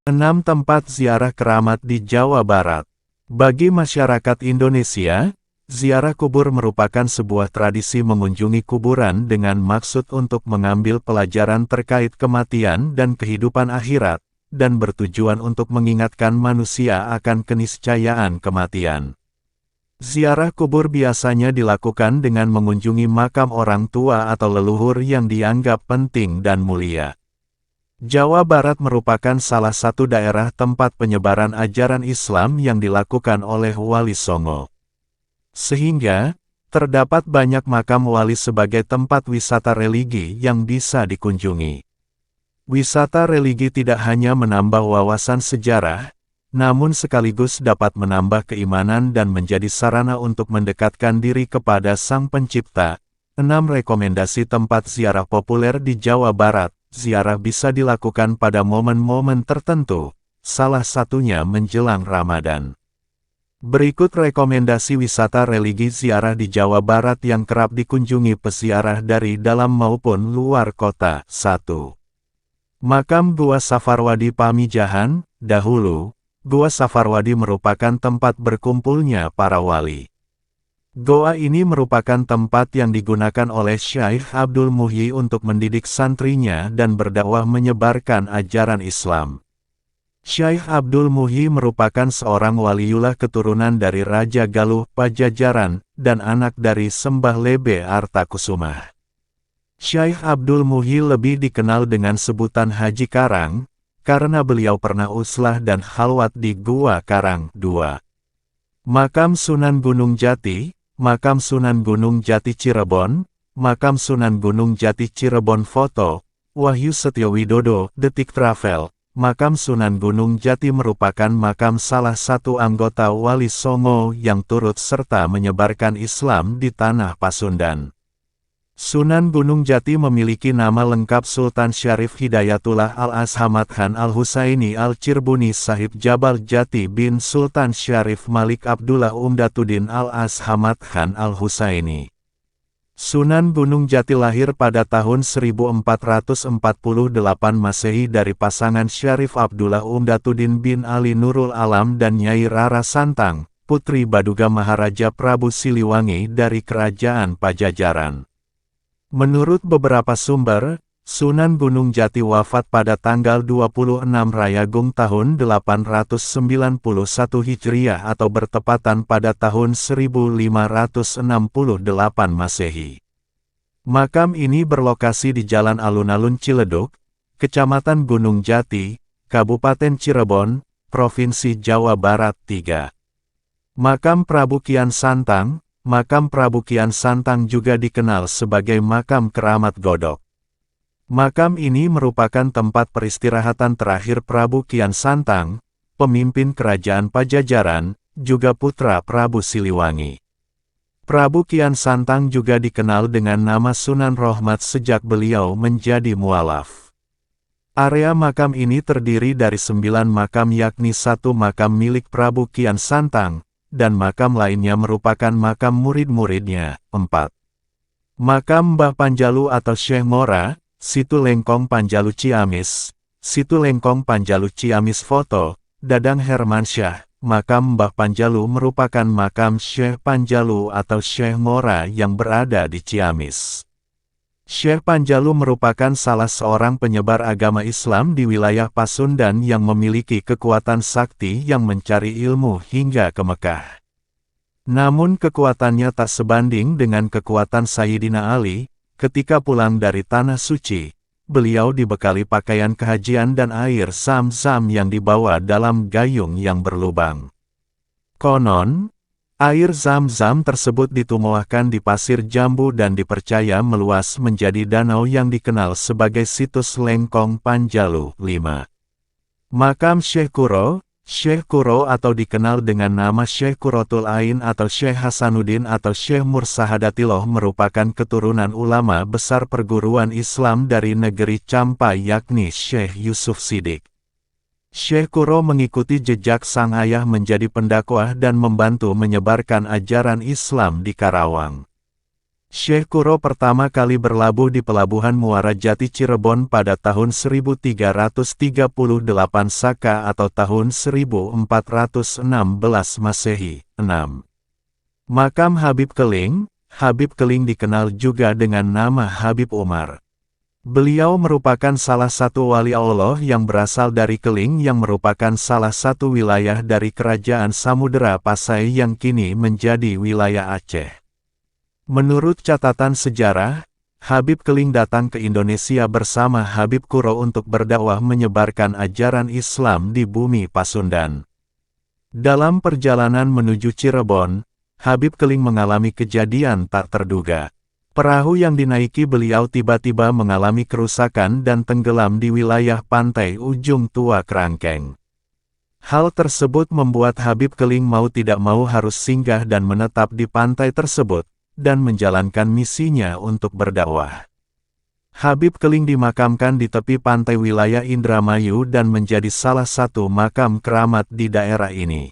6 tempat ziarah keramat di Jawa Barat. Bagi masyarakat Indonesia, ziarah kubur merupakan sebuah tradisi mengunjungi kuburan dengan maksud untuk mengambil pelajaran terkait kematian dan kehidupan akhirat, dan bertujuan untuk mengingatkan manusia akan keniscayaan kematian. Ziarah kubur biasanya dilakukan dengan mengunjungi makam orang tua atau leluhur yang dianggap penting dan mulia. Jawa Barat merupakan salah satu daerah tempat penyebaran ajaran Islam yang dilakukan oleh Wali Songo. Sehingga, terdapat banyak makam wali sebagai tempat wisata religi yang bisa dikunjungi. Wisata religi tidak hanya menambah wawasan sejarah, namun sekaligus dapat menambah keimanan dan menjadi sarana untuk mendekatkan diri kepada Sang Pencipta. 6 rekomendasi tempat ziarah populer di Jawa Barat. Ziarah bisa dilakukan pada momen-momen tertentu, salah satunya menjelang Ramadan. Berikut rekomendasi wisata religi ziarah di Jawa Barat yang kerap dikunjungi peziarah dari dalam maupun luar kota. 1. Makam Gua Safarwadi Pamijahan. Dahulu, Gua Safarwadi merupakan tempat berkumpulnya para wali. Goa ini merupakan tempat yang digunakan oleh Syekh Abdul Muhyi untuk mendidik santrinya dan berdakwah menyebarkan ajaran Islam. Syekh Abdul Muhyi merupakan seorang waliullah keturunan dari Raja Galuh Pajajaran dan anak dari Sembah Lebe Artakusumah. Syekh Abdul Muhyi lebih dikenal dengan sebutan Haji Karang, karena beliau pernah uslah dan khalwat di Gua Karang. 2. Makam Sunan Gunung Jati. Makam Sunan Gunung Jati Cirebon. Makam Sunan Gunung Jati Cirebon. Foto, Wahyu Setiowidodo, Detik Travel. Makam Sunan Gunung Jati merupakan makam salah satu anggota Wali Songo yang turut serta menyebarkan Islam di tanah Pasundan. Sunan Gunung Jati memiliki nama lengkap Sultan Syarif Hidayatullah Al-Azhamad Khan Al-Husaini Al-Cirbuni Sahib Jabal Jati bin Sultan Syarif Malik Abdullah Umdatuddin Al-Azhamad Khan Al-Husaini. Sunan Gunung Jati lahir pada tahun 1448 Masehi dari pasangan Syarif Abdullah Umdatuddin bin Ali Nurul Alam dan Nyai Rara Santang, putri Baduga Maharaja Prabu Siliwangi dari Kerajaan Pajajaran. Menurut beberapa sumber, Sunan Gunung Jati wafat pada tanggal 26 Rayagung tahun 891 Hijriah atau bertepatan pada tahun 1568 Masehi. Makam ini berlokasi di Jalan Alun-Alun Ciledug, Kecamatan Gunung Jati, Kabupaten Cirebon, Provinsi Jawa Barat. 3. Makam Prabu Kian Santang. Makam Prabu Kian Santang juga dikenal sebagai makam keramat Godok. Makam ini merupakan tempat peristirahatan terakhir Prabu Kian Santang, pemimpin kerajaan Pajajaran, juga putra Prabu Siliwangi. Prabu Kian Santang juga dikenal dengan nama Sunan Rohmat sejak beliau menjadi mualaf. Area makam ini terdiri dari 9 makam yakni 1 makam milik Prabu Kian Santang, dan makam lainnya merupakan makam murid-muridnya. 4. Makam Mbah Panjalu atau Syekh Mora, Situ Lengkong Panjalu Ciamis. Situ Lengkong Panjalu Ciamis. Foto, Dadang Hermansyah. Makam Mbah Panjalu merupakan makam Syekh Panjalu atau Syekh Mora yang berada di Ciamis. Syekh Panjalu merupakan salah seorang penyebar agama Islam di wilayah Pasundan yang memiliki kekuatan sakti yang mencari ilmu hingga ke Mekah. Namun kekuatannya tak sebanding dengan kekuatan Sayyidina Ali. Ketika pulang dari Tanah Suci, beliau dibekali pakaian kehajian dan air zam-zam yang dibawa dalam gayung yang berlubang. Konon, air zam-zam tersebut ditumpahkan di pasir jambu dan dipercaya meluas menjadi danau yang dikenal sebagai situs Lengkong Panjalu. 5. Makam Syekh Kuro. Syekh Kuro atau dikenal dengan nama Syekh Kurotul Ain atau Syekh Hasanuddin atau Syekh Mursahadatillah merupakan keturunan ulama besar perguruan Islam dari negeri Campa yakni Syekh Yusuf Sidik. Syekh Kuro mengikuti jejak sang ayah menjadi pendakwah dan membantu menyebarkan ajaran Islam di Karawang. Syekh Kuro pertama kali berlabuh di Pelabuhan Muara Jati Cirebon pada tahun 1338 Saka atau tahun 1416 Masehi. 6. Makam Habib Keling. Habib Keling dikenal juga dengan nama Habib Umar. Beliau merupakan salah satu wali Allah yang berasal dari Keling yang merupakan salah satu wilayah dari Kerajaan Samudera Pasai yang kini menjadi wilayah Aceh. Menurut catatan sejarah, Habib Keling datang ke Indonesia bersama Habib Kuro untuk berdakwah menyebarkan ajaran Islam di bumi Pasundan. Dalam perjalanan menuju Cirebon, Habib Keling mengalami kejadian tak terduga. Perahu yang dinaiki beliau tiba-tiba mengalami kerusakan dan tenggelam di wilayah pantai ujung Tua Kerangkeng. Hal tersebut membuat Habib Keling mau tidak mau harus singgah dan menetap di pantai tersebut, dan menjalankan misinya untuk berdakwah. Habib Keling dimakamkan di tepi pantai wilayah Indramayu dan menjadi salah satu makam keramat di daerah ini.